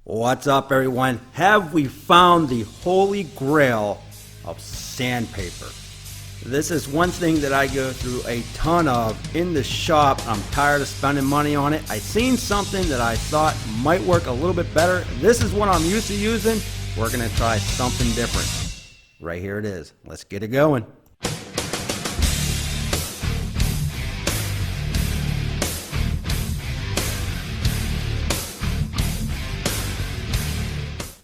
What's up, everyone? Have we found the holy grail of sandpaper? This is one thing that I go through a ton of in the shop. I'm tired of spending money on it. I seen something that I thought might work a little bit better. This is what I'm used to using. We're gonna try something different. Right here it is. Let's get it going.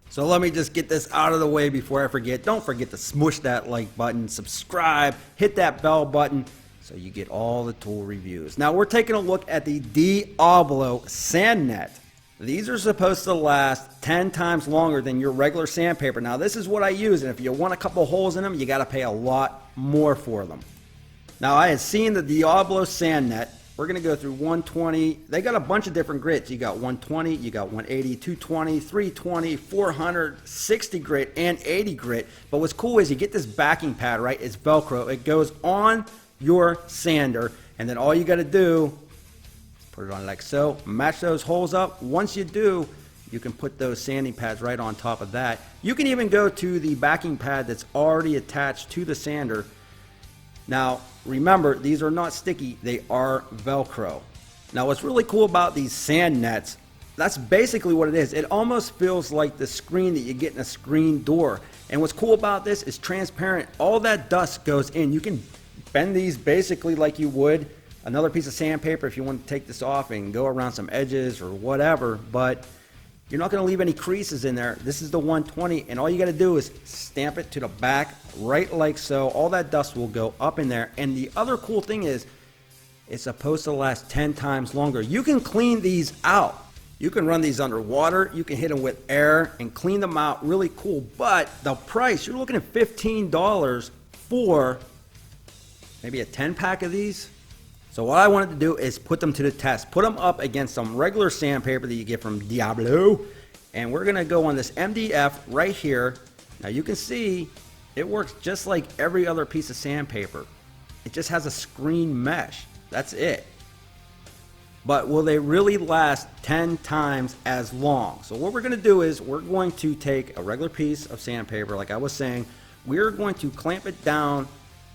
So let me just get this out of the way before I forget. Don't forget to smush that like button, subscribe, hit that bell button so you get all the tool reviews. Now we're taking a look at the Diablo SandNet. These are supposed to last 10 times longer than your regular sandpaper. Now this is what I use, and if you want a couple holes in them, you gotta pay a lot more for them. Now I had seen the Diablo SandNet. We're going to go through 120. They got a bunch of different grits. You got 120, you got 180, 220, 320, 400, 60 grit, and 80 grit. But what's cool is you get this backing pad, right? It's Velcro. It goes on your sander, and then all you got to do, put it on like so, match those holes up. Once you do, you can put those sanding pads right on top of that. You can even go to the backing pad that's already attached to the sander. Now, remember, these are not sticky, they are Velcro. Now, what's really cool about these sand nets, that's basically what it is. It almost feels like the screen that you get in a screen door. And what's cool about this is transparent. All that dust goes in. You can bend these basically like you would another piece of sandpaper if you want to take this off and go around some edges or whatever, but you're not going to leave any creases in there. This is the 120, and all you got to do is stamp it to the back, right like so. All that dust will go up in there. And the other cool thing is, it's supposed to last 10 times longer. You can clean these out. You can run these underwater. You can hit them with air and clean them out. Really cool. But the price, you're looking at $15 for maybe a 10-pack of these. So what I wanted to do is put them to the test. Put them up against some regular sandpaper that you get from Diablo. And we're going to go on this MDF right here. Now you can see it works just like every other piece of sandpaper. It just has a screen mesh. That's it. But will they really last 10 times as long? So what we're going to do is we're going to take a regular piece of sandpaper, like I was saying. We're going to clamp it down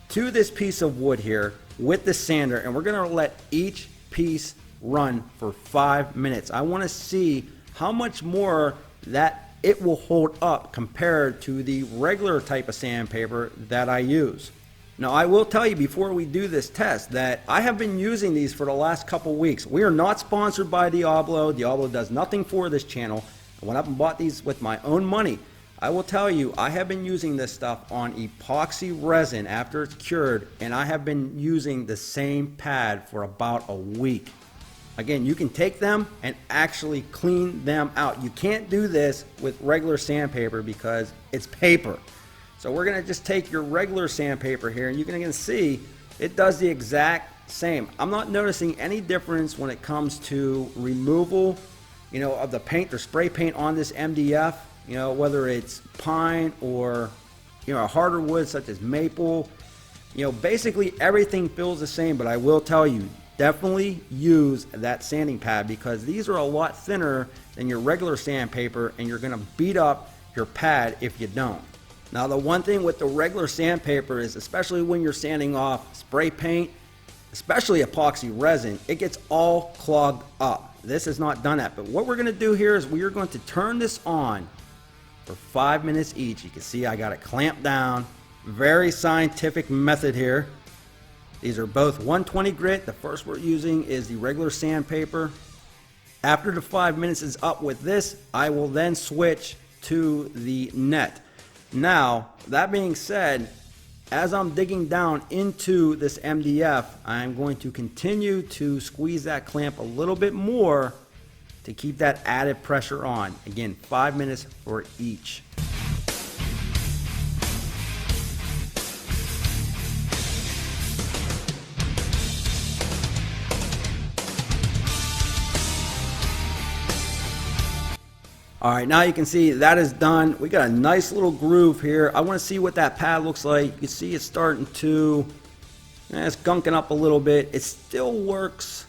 to this piece of wood here with the sander, and we're going to let each piece run for 5 minutes. I want to see how much more that it will hold up compared to the regular type of sandpaper that I use. Now I will tell you before we do this test that I have been using these for the last couple weeks. We are not sponsored by Diablo. Diablo does nothing for this channel. I went up and bought these with my own money. I will tell you, I have been using this stuff on epoxy resin after it's cured, and I have been using the same pad for about a week. Again, you can take them and actually clean them out. You can't do this with regular sandpaper because it's paper. So we're going to just take your regular sandpaper here, and you can see it does the exact same. I'm not noticing any difference when it comes to removal, of the paint or spray paint on this MDF. Whether it's pine or, a harder wood such as maple, basically everything feels the same. But I will tell you, definitely use that sanding pad because these are a lot thinner than your regular sandpaper, and you're going to beat up your pad if you don't. Now, the one thing with the regular sandpaper is, especially when you're sanding off spray paint, especially epoxy resin, it gets all clogged up. This is not done that. But what we're going to do here is we are going to turn this on for 5 minutes each. You can see I got it clamped down. Very scientific method here. These are both 120 grit. The first we're using is the regular sandpaper. After the 5 minutes is up with this, I will then switch to the net. Now, that being said, as I'm digging down into this MDF, I'm going to continue to squeeze that clamp a little bit more to keep that added pressure on. Again, 5 minutes for each. All right, now you can see that is done. We got a nice little groove here. I want to see what that pad looks like. You can see it's starting to, it's gunking up a little bit. It still works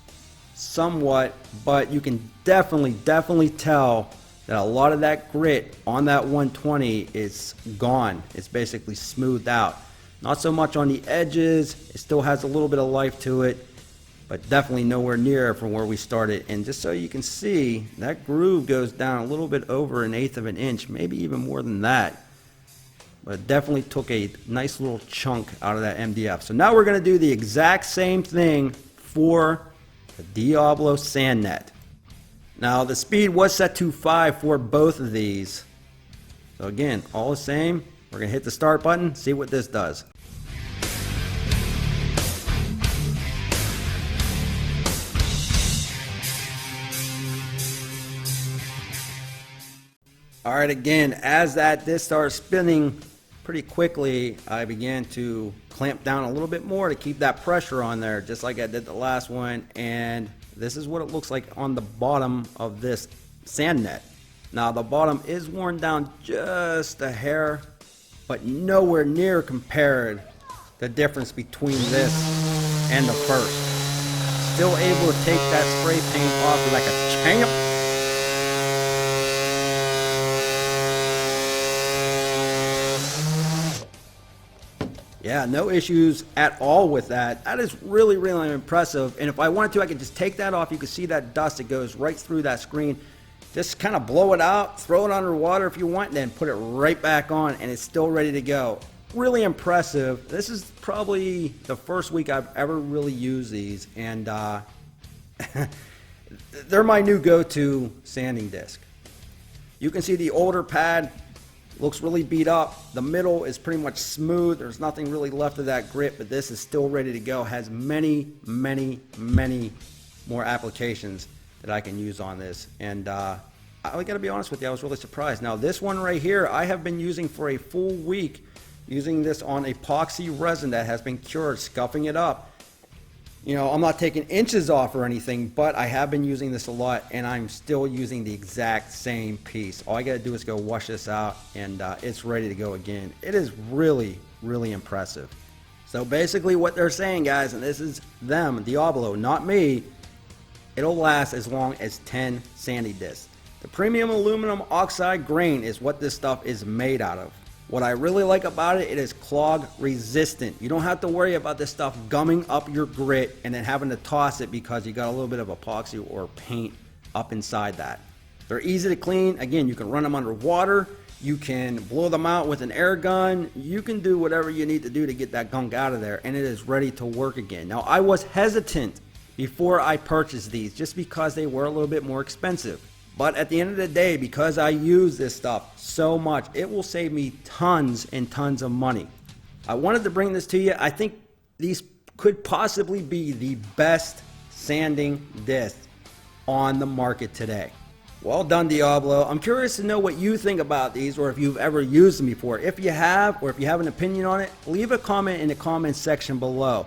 somewhat, but you can definitely tell that a lot of that grit on that 120 is gone. It's basically smoothed out. Not so much on the edges. It still has a little bit of life to it, but definitely nowhere near from where we started. And just so you can see, that groove goes down a little bit over 1/8 of an inch, maybe even more than that. But it definitely took a nice little chunk out of that MDF. So now we're going to do the exact same thing for the Diablo SandNet. Now the speed was set to 5 for both of these. So again, all the same, we're going to hit the start button, see what this does. Alright, again, as that disc starts spinning pretty quickly, I began to clamp down a little bit more to keep that pressure on there, just like I did the last one. And this is what it looks like on the bottom of this SandNet. Now the bottom is worn down just a hair, but nowhere near compared the difference between this and the first. Still able to take that spray paint off like a champ. Yeah, no issues at all with that. That is really, really impressive. And if I wanted to, I could just take that off. You can see that dust that goes right through that screen. Just kind of blow it out, throw it underwater if you want, and then put it right back on, and it's still ready to go. Really impressive. This is probably the first week I've ever really used these, and they're my new go-to sanding disc. You can see the older pad looks really beat up. The middle is pretty much smooth. There's nothing really left of that grit, but this is still ready to go. Has many, many, many more applications that I can use on this. And I gotta be honest with you, I was really surprised. Now this one right here, I have been using for a full week, using this on epoxy resin that has been cured, scuffing it up. You know, I'm not taking inches off or anything, but I have been using this a lot, and I'm still using the exact same piece. All I gotta do is go wash this out, and it's ready to go again. It is really, really impressive. So basically what they're saying, guys, and this is them, Diablo, not me, it'll last as long as 10 sandy discs. The premium aluminum oxide grain is what this stuff is made out of. What I really like about it, it is clog resistant. You don't have to worry about this stuff gumming up your grit and then having to toss it because you got a little bit of epoxy or paint up inside that. They're easy to clean. Again, you can run them under water. You can blow them out with an air gun. You can do whatever you need to do to get that gunk out of there, and it is ready to work again. Now, I was hesitant before I purchased these just because they were a little bit more expensive. But at the end of the day, because I use this stuff so much, it will save me tons and tons of money. I wanted to bring this to you. I think these could possibly be the best sanding disc on the market today. Well done, Diablo. I'm curious to know what you think about these, or if you've ever used them before. If you have, or if you have an opinion on it, leave a comment in the comments section below.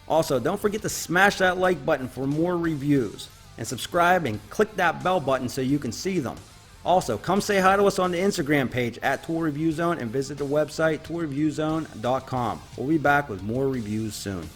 Also, don't forget to smash that like button for more reviews. And subscribe and click that bell button so you can see them. Also, come say hi to us on the Instagram page at Tool Review Zone and visit the website toolreviewzone.com. We'll be back with more reviews soon.